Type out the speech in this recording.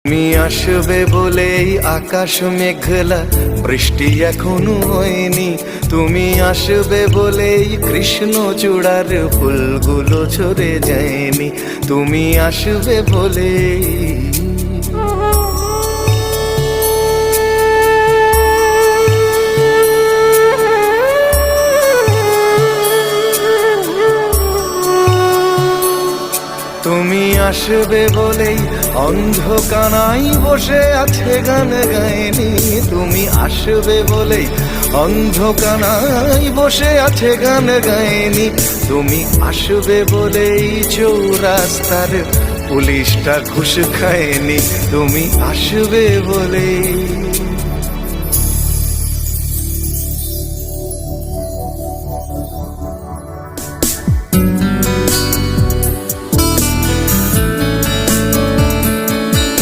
তুমি আসবে বলেই আকাশ মেঘলা, বৃষ্টি এখনো হয়নি। তুমি আসবে বলেই কৃষ্ণচূড়ার ফুলগুলো ঝরে যায়নি। তুমি আসবে বলেই তুমি আসবে বলেই অন্ধকানাই বসে আছে গান গায়নি। তুমি আসবে বলেই অন্ধকানাই বসে আছে গান গায়নি। তুমি আসবে বলেই চৌরাস্তার পুলিশটা ঘুষ খায়নি। তুমি আসবে বলেই